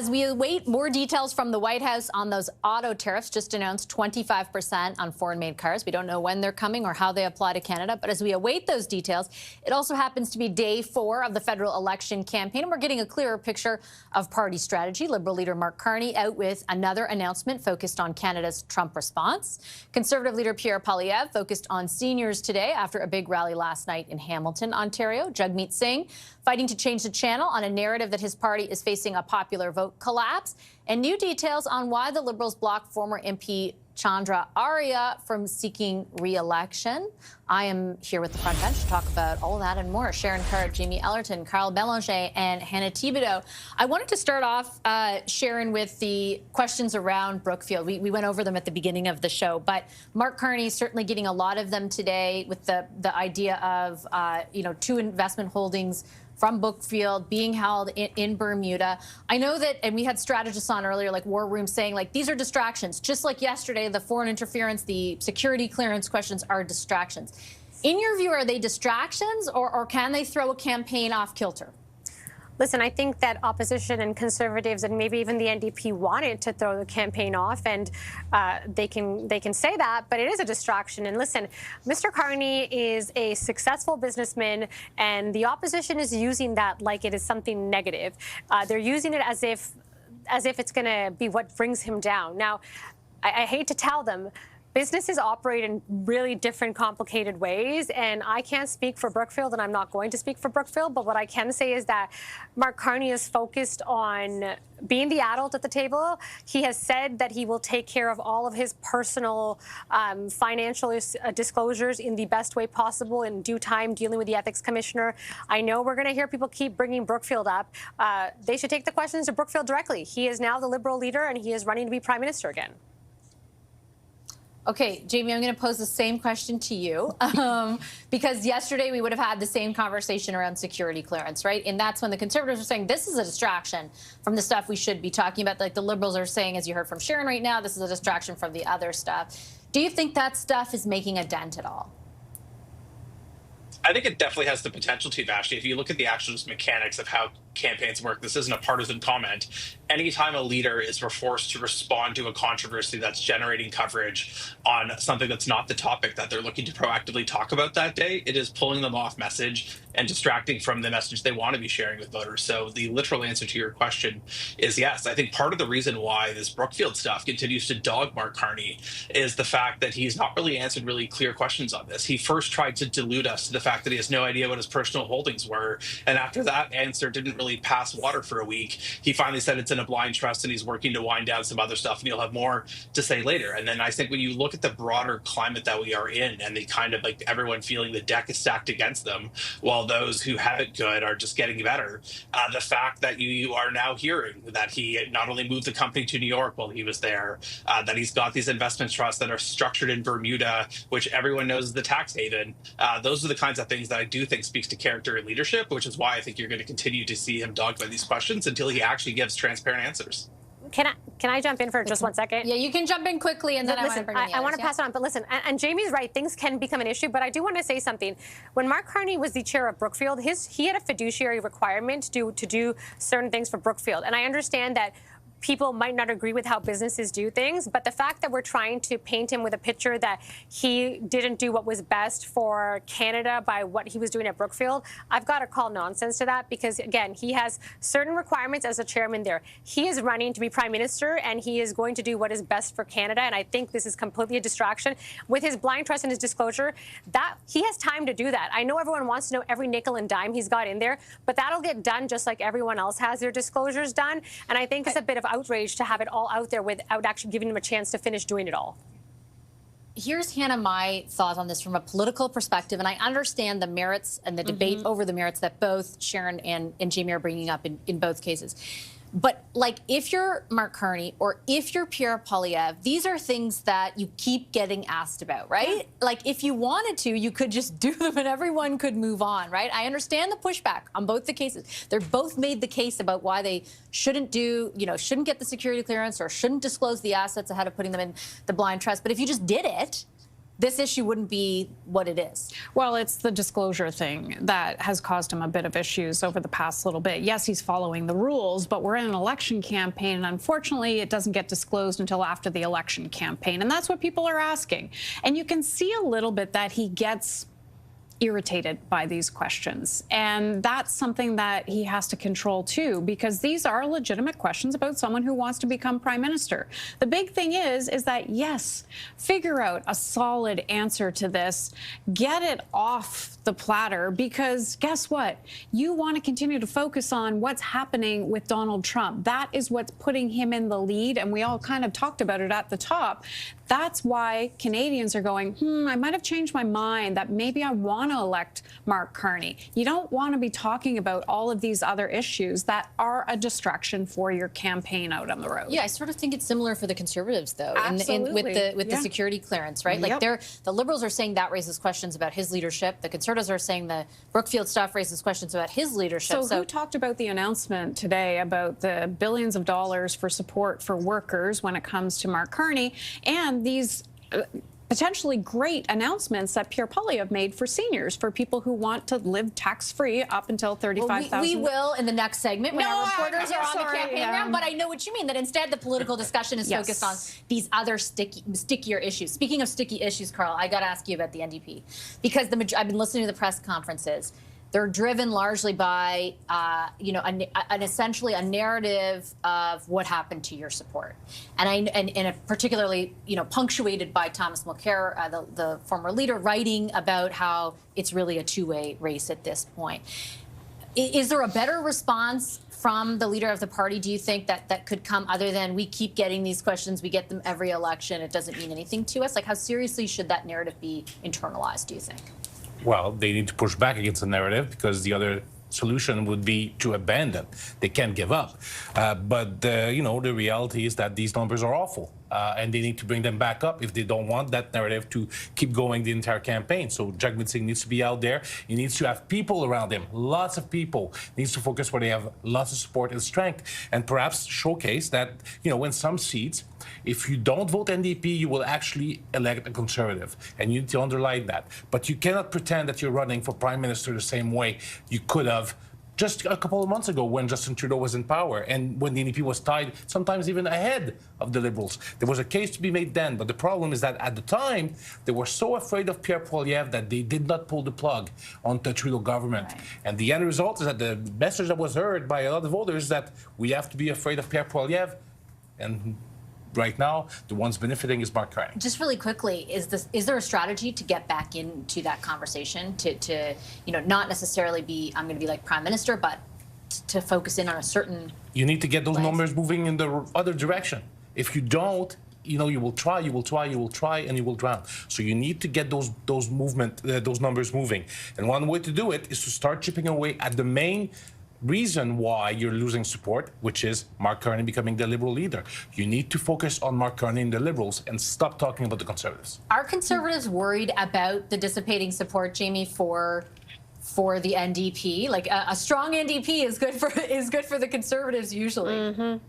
As we await more details from the White House on those auto tariffs, just announced 25% on foreign-made cars. We don't know when they're coming or how they apply to Canada. But as we await those details, it also happens to be day 4 of the federal election campaign, and we're getting a clearer picture of party strategy. Liberal leader Mark Carney out with another announcement focused on Canada's Trump response. Conservative leader Pierre Poilievre focused on seniors today after a big rally last night in Hamilton, Ontario. Jagmeet Singh fighting to change the channel on a narrative that his party is facing a popular vote collapse, and new details on why the Liberals blocked former MP Chandra Arya from seeking re-election. I am here with the front bench to talk about all of that and more. Sharon Carr, Jamie Ellerton, Carl Belanger, and Hannah Thibodeau. I wanted to start off, Sharon, with the questions around Brookfield. We went over them at the beginning of the show, but Mark Carney is certainly getting a lot of them today with the idea of, 2 investment holdings from Brookfield being held in Bermuda. I know that, and we had strategists on earlier, like War Room, saying, like, these are distractions. Just like yesterday, the foreign interference, the security clearance questions are distractions. In your view, are they distractions, or can they throw a campaign off kilter? Listen, I think that opposition and conservatives and maybe even the NDP wanted to throw the campaign off, and they can say that, but it is a distraction. And listen, Mr. Carney is a successful businessman, and the opposition is using that like it is something negative. They're using it as if it's going to be what brings him down. Now, I hate to tell them, businesses operate in really different, complicated ways, and I can't speak for Brookfield, and I'm not going to speak for Brookfield, but what I can say is that Mark Carney is focused on being the adult at the table. He has said that he will take care of all of his personal financial disclosures in the best way possible in due time, dealing with the ethics commissioner. I know we're going to hear people keep bringing Brookfield up. They should take the questions to Brookfield directly. He is now the Liberal leader, and he is running to be Prime Minister again. Okay, Jamie, I'm going to pose the same question to you because yesterday we would have had the same conversation around security clearance, right? And that's when the Conservatives were saying this is a distraction from the stuff we should be talking about. Like the Liberals are saying, as you heard from Sharon right now, this is a distraction from the other stuff. Do you think that stuff is making a dent at all? I think it definitely has the potential to, Vashti. If you look at the actual mechanics of how campaigns work, this isn't a partisan comment. Anytime a leader is forced to respond to a controversy that's generating coverage on something that's not the topic that they're looking to proactively talk about that day, it is pulling them off message and distracting from the message they want to be sharing with voters. So the literal answer to your question is yes. I think part of the reason why this Brookfield stuff continues to dog Mark Carney is the fact that he's not really answered really clear questions on this. He first tried to delude us to the fact that he has no idea what his personal holdings were. And after that answer didn't really pass water for a week, he finally said it's in a blind trust and he's working to wind down some other stuff, and he'll have more to say later. And then I think when you look at the broader climate that we are in and the kind of like everyone feeling the deck is stacked against them while those who have it good are just getting better, the fact that you are now hearing that he not only moved the company to New York while he was there, that he's got these investment trusts that are structured in Bermuda, which everyone knows is the tax haven, those are the kinds of things that I do think speaks to character and leadership, which is why I think you're going to continue to see him dogged by these questions until he actually gives transparent answers. Can I jump in for just 1 second? Yeah, you can jump in quickly, and then I want to pass it on. But listen, and Jamie's right. Things can become an issue, but I do want to say something. When Mark Carney was the chair of Brookfield, he had a fiduciary requirement to do certain things for Brookfield, and I understand that people might not agree with how businesses do things, but the fact that we're trying to paint him with a picture that he didn't do what was best for Canada by what he was doing at Brookfield, I've got to call nonsense to that, because again, he has certain requirements as a chairman there. He is running to be Prime Minister, and he is going to do what is best for Canada, and I think this is completely a distraction. With his blind trust and his disclosure, that he has time to do that. I know everyone wants to know every nickel and dime he's got in there, but that'll get done just like everyone else has their disclosures done, and I think it's a bit of outrage to have it all out there without actually giving him a chance to finish doing it all. Here's, Hannah, my thought on this from a political perspective, and I understand the merits and the debate over the merits that both Sharon and Jamie are bringing up in both cases. But, like, if you're Mark Carney or if you're Pierre Poilievre, these are things that you keep getting asked about, right? Yeah. Like, if you wanted to, you could just do them and everyone could move on, right? I understand the pushback on both the cases. They're both made the case about why they shouldn't shouldn't get the security clearance or shouldn't disclose the assets ahead of putting them in the blind trust. But if you just did it, this issue wouldn't be what it is? Well, it's the disclosure thing that has caused him a bit of issues over the past little bit. Yes, he's following the rules, but we're in an election campaign, and unfortunately, it doesn't get disclosed until after the election campaign. And that's what people are asking. And you can see a little bit that he gets irritated by these questions. And that's something that he has to control too, because these are legitimate questions about someone who wants to become prime minister. The big thing is that, yes, figure out a solid answer to this, get it off the platter, because guess what? You want to continue to focus on what's happening with Donald Trump. That is what's putting him in the lead, and we all kind of talked about it at the top. That's why Canadians are going, I might have changed my mind that maybe I want to elect Mark Carney. You don't want to be talking about all of these other issues that are a distraction for your campaign out on the road. Yeah, I sort of think it's similar for the Conservatives, though, Absolutely. with the security clearance, right? Like the Liberals are saying that raises questions about his leadership. The Conservatives are saying the Brookfield stuff raises questions about his leadership. So who talked about the announcement today about the billions of dollars for support for workers when it comes to Mark Carney, and these potentially great announcements that Pierre Poilievre made for seniors, for people who want to live tax-free up until $35,000. Well, we will in the next segment when our reporters are on the campaign yeah. ground, but I know what you mean, that instead the political discussion is focused on these other stickier issues. Speaking of sticky issues, Carl, I got to ask you about the NDP, because I've been listening to the press conferences. They're driven largely by, essentially a narrative of what happened to your support, and particularly, punctuated by Thomas Mulcair, the former leader, writing about how it's really a two-way race at this point. Is there a better response from the leader of the party, do you think, that could come, other than we keep getting these questions, we get them every election, it doesn't mean anything to us? Like, how seriously should that narrative be internalized, do you think? Well, they need to push back against the narrative, because the other solution would be to abandon. They can't give up. But the reality is that these numbers are awful. And they need to bring them back up if they don't want that narrative to keep going the entire campaign. So Jagmeet Singh needs to be out there. He needs to have people around him, lots of people. He needs to focus where they have lots of support and strength, and perhaps showcase that, in some seats, if you don't vote NDP, you will actually elect a Conservative, and you need to underline that. But you cannot pretend that you're running for Prime Minister the same way you could have just a couple of months ago when Justin Trudeau was in power, and when the NDP was tied, sometimes even ahead of the Liberals. There was a case to be made then, but the problem is that at the time, they were so afraid of Pierre Poilievre that they did not pull the plug on the Trudeau government. Right. And the end result is that the message that was heard by a lot of voters that we have to be afraid of Pierre Poilievre, and right now, the ones benefiting is Mark Carney. Just really quickly, is there a strategy to get back into that conversation, to not necessarily be, I'm going to be like Prime Minister, but to focus in on a certain... You need to get those numbers moving in the other direction. If you don't, you will try, and you will drown. So you need to get those numbers moving. And one way to do it is to start chipping away at the main reason why you're losing support, which is Mark Carney becoming the Liberal leader. You need to focus on Mark Carney and the Liberals and stop talking about the Conservatives. Are Conservatives worried about the dissipating support, Jamie, for the NDP? Like a strong NDP is good for the Conservatives usually. Mm-hmm.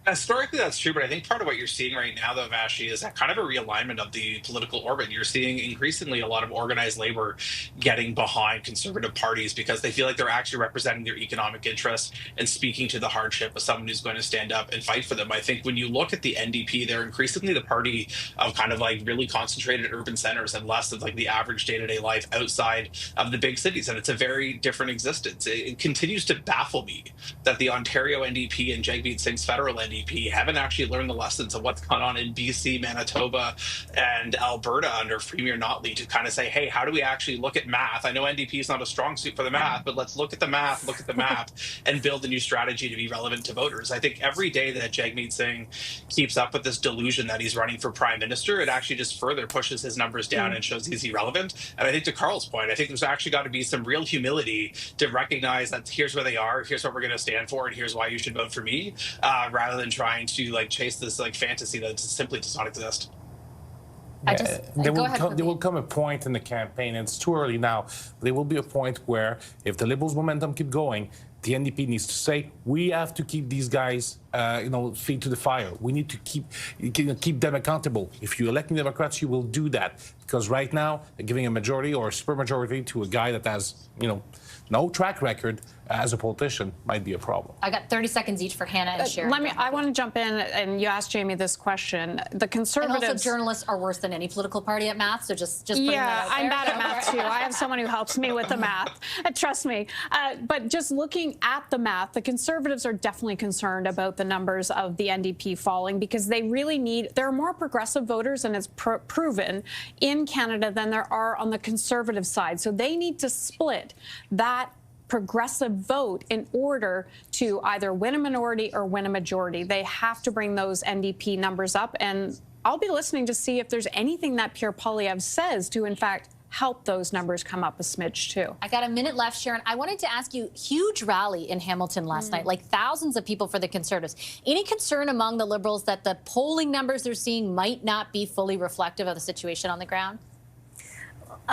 Historically, that's true, but I think part of what you're seeing right now, though, Vashi, is that kind of a realignment of the political orbit. You're seeing increasingly a lot of organized labor getting behind conservative parties because they feel like they're actually representing their economic interests and speaking to the hardship of someone who's going to stand up and fight for them. I think when you look at the NDP, they're increasingly the party of kind of like really concentrated urban centers and less of like the average day-to-day life outside of the big cities. And it's a very different existence. It continues to baffle me that the Ontario NDP and Jagmeet Singh's federal NDP haven't actually learned the lessons of what's gone on in BC, Manitoba, and Alberta under Premier Notley to kind of say, hey, how do we actually look at math? I know NDP is not a strong suit for the math, but let's look at the math, and build a new strategy to be relevant to voters. I think every day that Jagmeet Singh keeps up with this delusion that he's running for Prime Minister, it actually just further pushes his numbers down and shows he's irrelevant. And I think to Carl's point, I think there's actually got to be some real humility to recognize that here's where they are, here's what we're going to stand for, and here's why you should vote for me, rather than trying to like chase this like fantasy that simply does not exist. There will come a point in the campaign, and it's too early now, but there will be a point where if the Liberals' momentum keep going, the NDP needs to say, we have to keep these guys feed to the fire. We need to keep them accountable. If you're electing Democrats, you will do that, because right now giving a majority or a supermajority to a guy that has no track record as a politician might be a problem. I got 30 seconds each for Hannah and Sharon. I want to jump in, and you asked Jamie this question. The Conservatives... And also, journalists are worse than any political party at math, so just putting that out there. I'm bad at math, too. I have someone who helps me with the math. Trust me. But just looking at the math, the Conservatives are definitely concerned about the numbers of the NDP falling, because they really need... There are more progressive voters, and it's proven, in Canada than there are on the Conservative side. So they need to split that progressive vote in order to either win a minority or win a majority. They have to bring those NDP numbers up, and I'll be listening to see if there's anything that Pierre Poilievre says to, in fact, help those numbers come up a smidge, too. I got a minute left, Sharon. I wanted to ask you, huge rally in Hamilton last night, like thousands of people for the Conservatives. Any concern among the Liberals that the polling numbers they're seeing might not be fully reflective of the situation on the ground?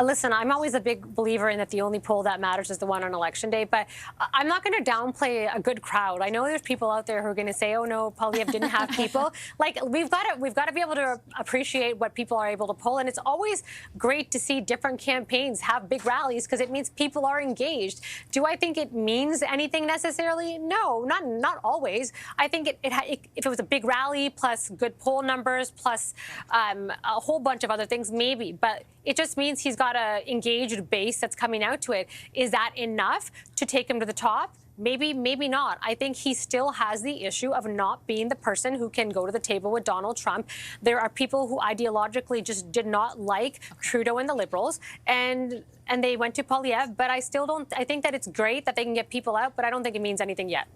Listen, I'm always a big believer in that the only poll that matters is the one on Election Day, but I'm not going to downplay a good crowd. I know there's people out there who are going to say, oh, no, Poilievre didn't have people. Like, we've got to be able to appreciate what people are able to pull, and it's always great to see different campaigns have big rallies, because it means people are engaged. Do I think it means anything necessarily? No, not always. I think if it was a big rally plus good poll numbers plus a whole bunch of other things, maybe, but it just means he's got an engaged base that's coming out to it. Is that enough to take him to the top? Maybe, maybe not. I think he still has the issue of not being the person who can go to the table with Donald Trump. There are people who ideologically just did not like Trudeau and the Liberals, and they went to Poilievre. But I still don't. I think that it's great that they can get people out, but I don't think it means anything yet.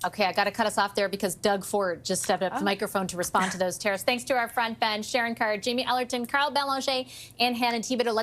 Okay, I got to cut us off there because Doug Ford just stepped up to the microphone to respond to those tariffs. Thanks to our front bench, Sharon Carr, Jamie Ellerton, Carl Belanger, and Hannah Thibodeau.